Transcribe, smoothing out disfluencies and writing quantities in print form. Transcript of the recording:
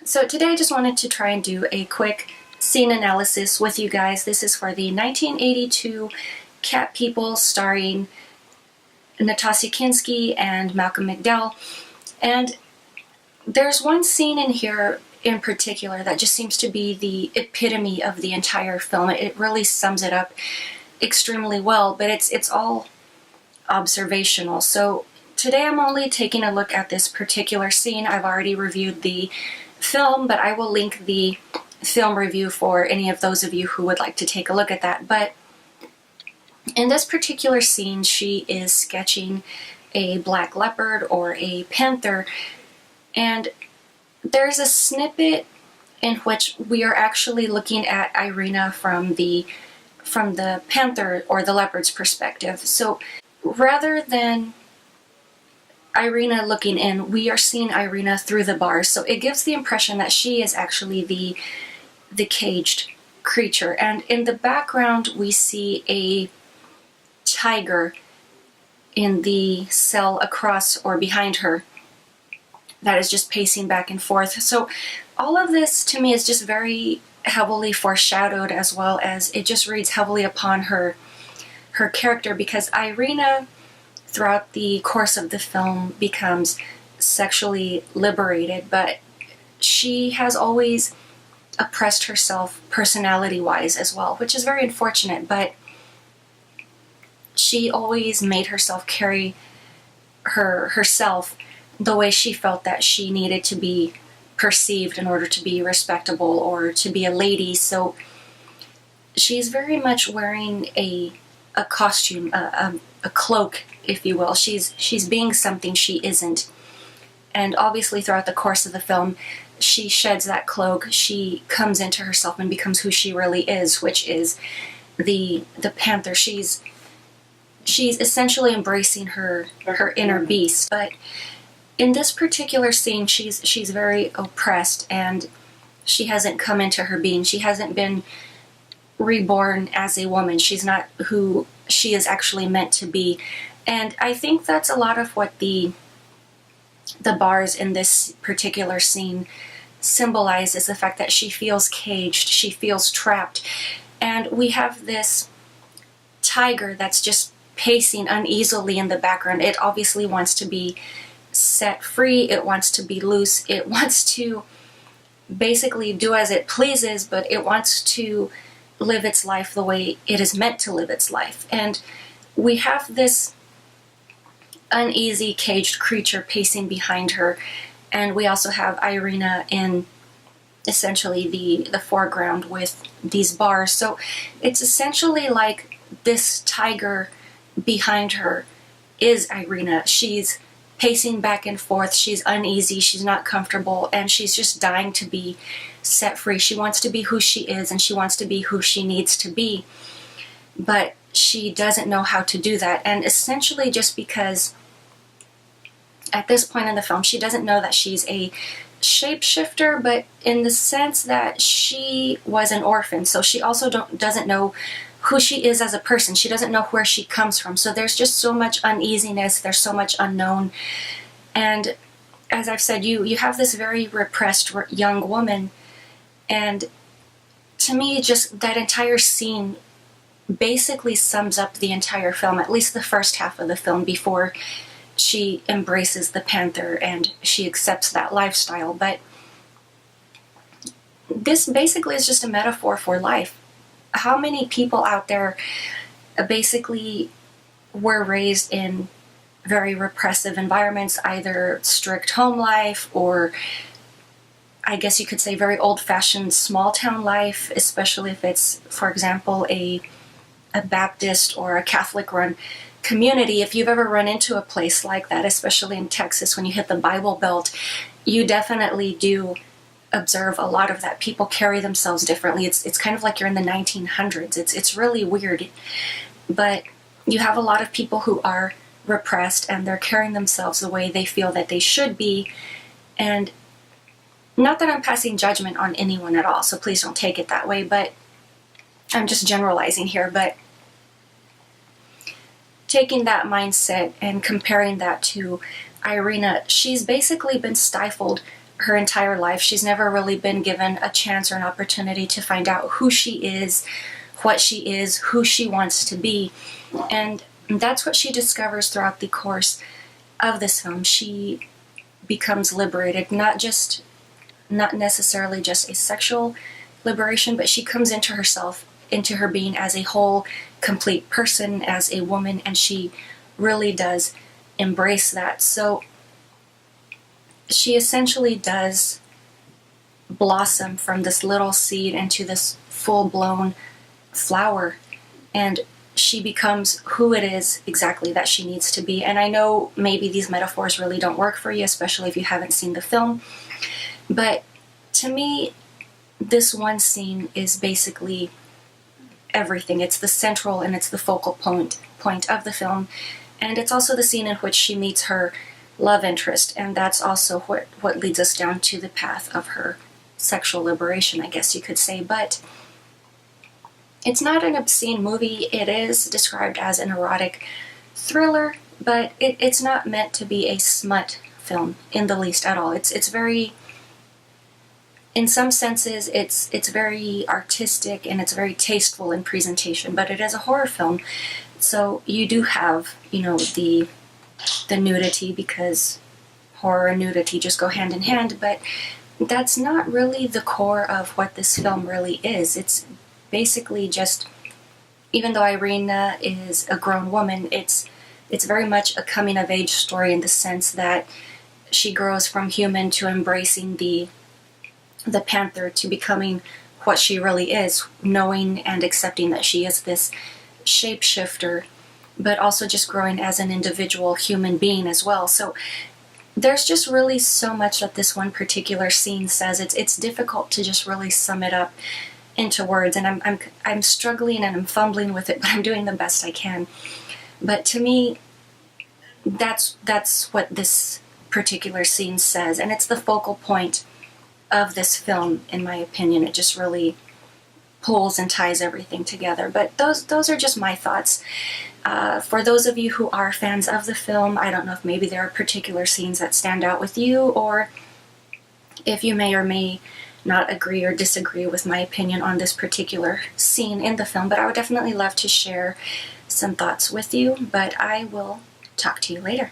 So today I just wanted to try and do a quick scene analysis with you guys. This is for the 1982 Cat People starring Natasha Kinski and Malcolm McDowell. And there's one scene in here in particular that just seems to be the epitome of the entire film. It really sums it up extremely well, but it's all observational. So today I'm only taking a look at this particular scene. I've already reviewed the film, but I will link the film review for any of those of you who would like to take a look at that. But in this particular scene, she is sketching a black leopard or a panther, and there's a snippet in which we are actually looking at Irina from the panther or the leopard's perspective. So rather than Irina looking in, we are seeing Irina through the bars. So it gives the impression that she is actually the caged creature. And in the background, we see a tiger in the cell across or behind her that is just pacing back and forth. So all of this to me is just very heavily foreshadowed, as well as it just reads heavily upon her character, because Irina throughout the course of the film becomes sexually liberated, but she has always oppressed herself personality-wise as well, which is very unfortunate, but she always made herself carry herself the way she felt that she needed to be perceived in order to be respectable or to be a lady. So she's very much wearing a costume, a cloak, if you will. She's being something she isn't. And obviously throughout the course of the film, she sheds that cloak. She comes into herself and becomes who she really is, which is the panther. She's essentially embracing her inner beast. But in this particular scene, she's very oppressed, and she hasn't come into her being. She hasn't been reborn as a woman. She's not who she is actually meant to be. And I think that's a lot of what the bars in this particular scene symbolize, is the fact that she feels caged, she feels trapped. And we have this tiger that's just pacing uneasily in the background. It obviously wants to be set free, it wants to be loose, it wants to basically do as it pleases, but it wants to live its life the way it is meant to live its life. And we have this uneasy, caged creature pacing behind her, and we also have Irina in essentially the foreground with these bars. So it's essentially like this tiger behind her is Irina. She's pacing back and forth, she's uneasy, she's not comfortable, and she's just dying to be set free. She wants to be who she is, and she wants to be who she needs to be, but she doesn't know how to do that. And essentially just because at this point in the film she doesn't know that she's a shapeshifter, but in the sense that she was an orphan, so she also doesn't know who she is as a person. She doesn't know where she comes from. So there's just so much uneasiness, there's so much unknown. And as I've said, you have this very repressed young woman, and to me just that entire scene basically sums up the entire film, at least the first half of the film, before she embraces the panther and she accepts that lifestyle. But this basically is just a metaphor for life. How many people out there basically were raised in very repressive environments, either strict home life or I guess you could say very old-fashioned small-town life, especially if it's, for example, a Baptist or a Catholic-run community. If you've ever run into a place like that, especially in Texas when you hit the Bible Belt, you definitely do observe a lot of that. People carry themselves differently. It's kind of like you're in the 1900s. It's really weird. But you have a lot of people who are repressed, and they're carrying themselves the way they feel that they should be. And not that I'm passing judgment on anyone at all, so please don't take it that way, but I'm just generalizing here. But taking that mindset and comparing that to Irina, she's basically been stifled her entire life. She's never really been given a chance or an opportunity to find out who she is, what she is, who she wants to be. And that's what she discovers throughout the course of this film. She becomes liberated, not necessarily just a sexual liberation, but she comes into herself, into her being as a whole, complete person, as a woman, and she really does embrace that. So she essentially does blossom from this little seed into this full-blown flower, and she becomes who it is exactly that she needs to be. And I know maybe these metaphors really don't work for you, especially if you haven't seen the film, but to me, this one scene is basically everything. It's the central and it's the focal point of the film, and it's also the scene in which she meets her love interest, and that's also what leads us down to the path of her sexual liberation, I guess you could say. But it's not an obscene movie. It is described as an erotic thriller, but it's not meant to be a smut film in the least at all. It's very, in some senses, it's very artistic and it's very tasteful in presentation, but it is a horror film. So you do have, the nudity, because horror and nudity just go hand in hand, but that's not really the core of what this film really is. It's basically just, even though Irina is a grown woman, it's very much a coming of age story in the sense that she grows from human to embracing the panther, to becoming what she really is, knowing and accepting that she is this shapeshifter, but also just growing as an individual human being as well. So there's just really so much that this one particular scene says. It's difficult to just really sum it up into words, and I'm struggling and I'm fumbling with it, but I'm doing the best I can. But to me, that's what this particular scene says, and it's the focal point of this film, in my opinion. It just really pulls and ties everything together. But those are just my thoughts. For those of you who are fans of the film, I don't know if maybe there are particular scenes that stand out with you, or if you may or may not agree or disagree with my opinion on this particular scene in the film, but I would definitely love to share some thoughts with you. But I will talk to you later.